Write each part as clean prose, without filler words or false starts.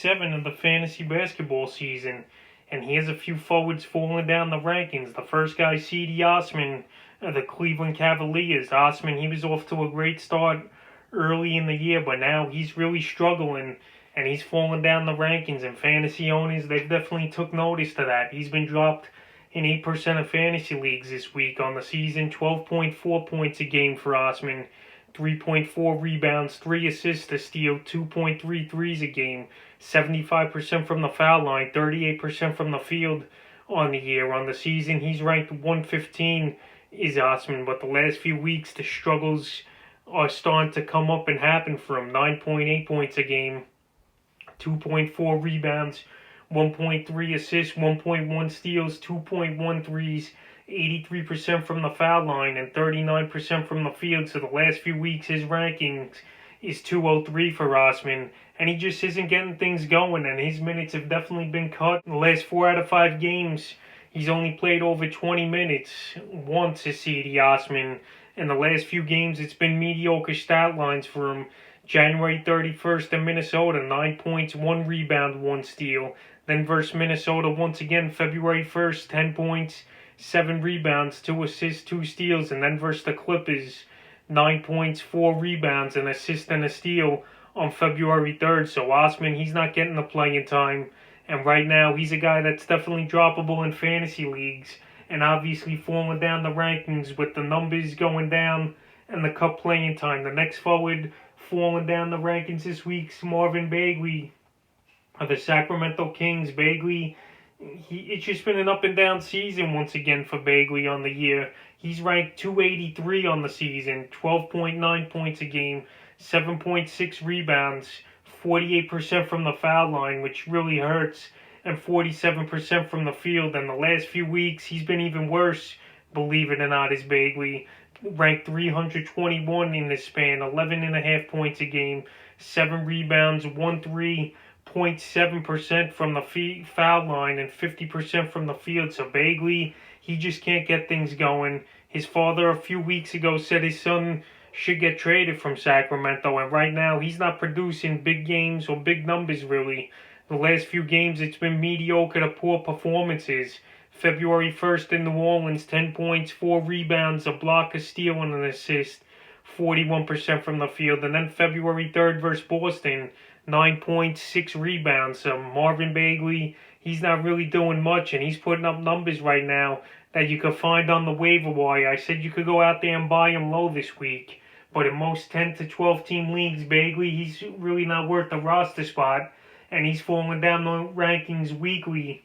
7 of the fantasy basketball season, and he has a few forwards falling down the rankings. The first guy, Cedi Osman, of the Cleveland Cavaliers. Osman, he was off to a great start early in the year, but now he's really struggling, and he's falling down the rankings, and fantasy owners, they've definitely took notice to that. He's been dropped in 8% of fantasy leagues this week on the season. 12.4 points a game for Osman, 3.4 rebounds, 3 assists to steal, 2.3 threes a game, 75% from the foul line, 38% from the field on the year. On the season, he's ranked 115 is Osman, but the last few weeks the struggles are starting to come up and happen for him. 9.8 points a game, 2.4 rebounds, 1.3 assists, 1.1 steals, 2.1 threes, 83% from the foul line, and 39% from the field. So the last few weeks, his rankings is 203 for Osman, and he just isn't getting things going, and his minutes have definitely been cut. In the last 4 out of 5 games, he's only played over 20 minutes once as Cedi Osman. In the last few games, it's been mediocre stat lines for him. January 31st in Minnesota, 9 points, 1 rebound, 1 steal. Then versus Minnesota once again, February 1st, 10 points, 7 rebounds, 2 assists, 2 steals. And then versus the Clippers, 9 points, 4 rebounds, an assist and a steal on February 3rd. So Osman, he's not getting the playing time. And right now, he's a guy that's definitely droppable in fantasy leagues. And obviously falling down the rankings with the numbers going down and the cup playing time. The next forward falling down the rankings this week's Marvin Bagley of the Sacramento Kings. Bagley, it's just been an up and down season once again for Bagley on the year. He's ranked 283 on the season, 12.9 points a game, 7.6 rebounds, 48% from the foul line, which really hurts, and 47% from the field. And the last few weeks, he's been even worse, believe it or not, is Bagley. Ranked 321 in this span, 11.5 points a game, 7 rebounds, 1 3, 0.7% from the foul line, and 50% from the field. So Bagley, he just can't get things going. His father a few weeks ago said his son should get traded from Sacramento, and right now he's not producing big games or big numbers really. The last few games it's been mediocre to poor performances. February 1st in New Orleans, 10 points, 4 rebounds, a block, a steal, and an assist, 41% from the field. And then February 3rd versus Boston, 9 points, 6 rebounds. So Marvin Bagley, he's not really doing much, and he's putting up numbers right now that you could find on the waiver wire. I said you could go out there and buy him low this week, but in most 10 to 12 team leagues, Bagley, he's really not worth the roster spot, and he's falling down the rankings weekly,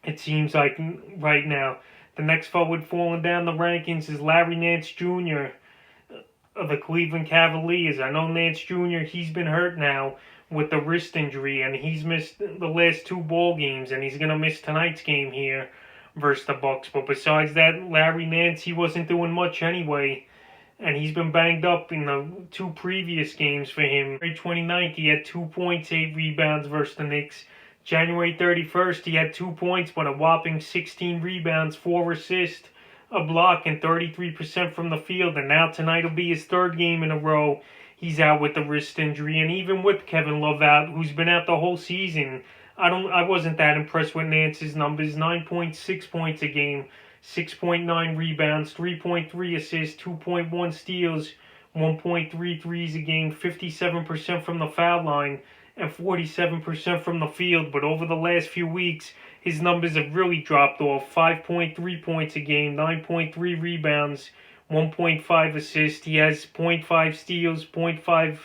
it seems like right now. The next forward falling down the rankings is Larry Nance Jr. of the Cleveland Cavaliers. I know Nance Jr., he's been hurt now with the wrist injury, and he's missed the last 2 ball games, and he's going to miss tonight's game here versus the Bucks. But besides that, Larry Nance, he wasn't doing much anyway, and he's been banged up in the 2 previous games for him. January 29th, he had 2 points, 8 rebounds versus the Knicks. January 31st, he had 2 points, but a whopping 16 rebounds, 4 assists, a block, and 33% from the field. And now tonight will be his 3rd game in a row he's out with the wrist injury. And even with Kevin Love out, who's been out the whole season, I wasn't that impressed with Nance's numbers. 9.6 points a game, 6.9 rebounds, 3.3 assists, 2.1 steals, 1.3 threes a game, 57% from the foul line, and 47% from the field. But over the last few weeks, his numbers have really dropped off. 5.3 points a game, 9.3 rebounds, 1.5 assists. He has 0.5 steals, 0.5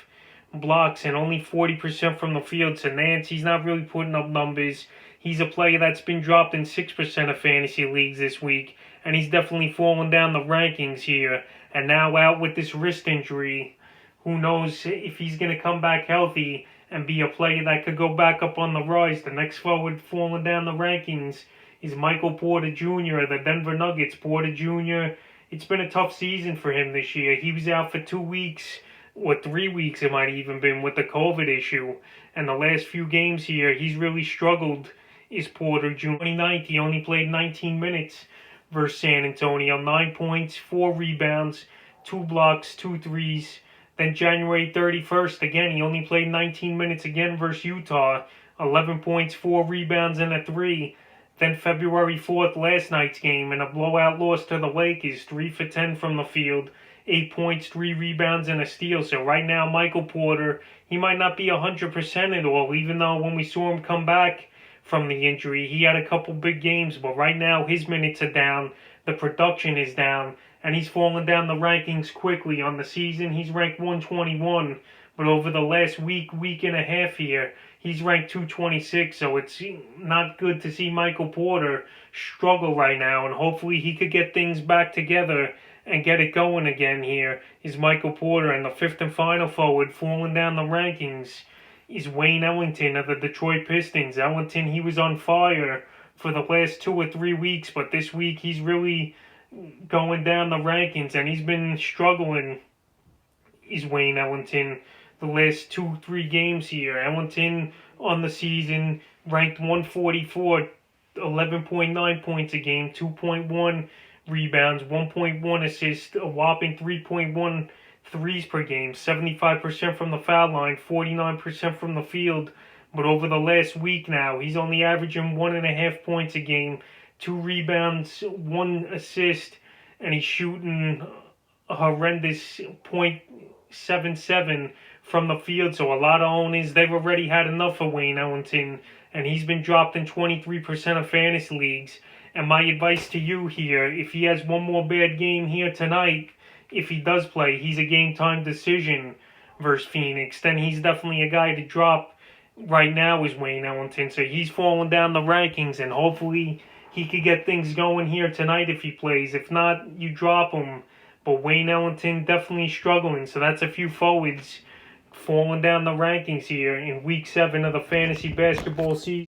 blocks, and only 40% from the field. So Nance, he's not really putting up numbers. He's a player that's been dropped in 6% of fantasy leagues this week, and he's definitely fallen down the rankings here. And now out with this wrist injury, who knows if he's going to come back healthy and be a player that could go back up on the rise. The next forward falling down the rankings is Michael Porter Jr. of the Denver Nuggets. Porter Jr., it's been a tough season for him this year. He was out for 2 weeks, or 3 weeks it might even been, with the COVID issue. And the last few games here, he's really struggled, is Porter Jr. 29th, he only played 19 minutes versus San Antonio. 9 points, 4 rebounds, 2 blocks, 2 threes. Then January 31st, again, he only played 19 minutes again versus Utah. 11 points, 4 rebounds, and a 3. Then February 4th, last night's game, in a blowout loss to the Lakers, 3 for 10 from the field, 8 points, 3 rebounds, and a steal. So right now, Michael Porter, he might not be 100% at all, even though when we saw him come back from the injury, he had a couple big games. But right now, his minutes are down, the production is down, and he's falling down the rankings quickly. On the season, he's ranked 121. But over the last week and a half here, he's ranked 226, so it's not good to see Michael Porter struggle right now, and hopefully he could get things back together and get it going again here, is Michael Porter. And the fifth and final forward falling down the rankings is Wayne Ellington of the Detroit Pistons. Ellington, he was on fire for the last 2 or 3 weeks, but this week he's really going down the rankings, and he's been struggling, is Wayne Ellington, the last 2-3 games here. Ellington on the season ranked 144, 11.9 points a game, 2.1 rebounds, 1.1 assists, a whopping 3.1 threes per game, 75% from the foul line, 49% from the field. But over the last week now, he's only averaging 1.5 points a game, 2 rebounds, 1 assist, and he's shooting a horrendous .77 from the field. So a lot of owners, they've already had enough of Wayne Ellington, and he's been dropped in 23% of fantasy leagues. And my advice to you here, if he has one more bad game here tonight, if he does play, he's a game-time decision versus Phoenix, then he's definitely a guy to drop right now, is Wayne Ellington. So he's falling down the rankings, and hopefully he could get things going here tonight if he plays. If not, you drop him. But Wayne Ellington definitely struggling. So that's a few forwards falling down the rankings here in Week 7 of the fantasy basketball season.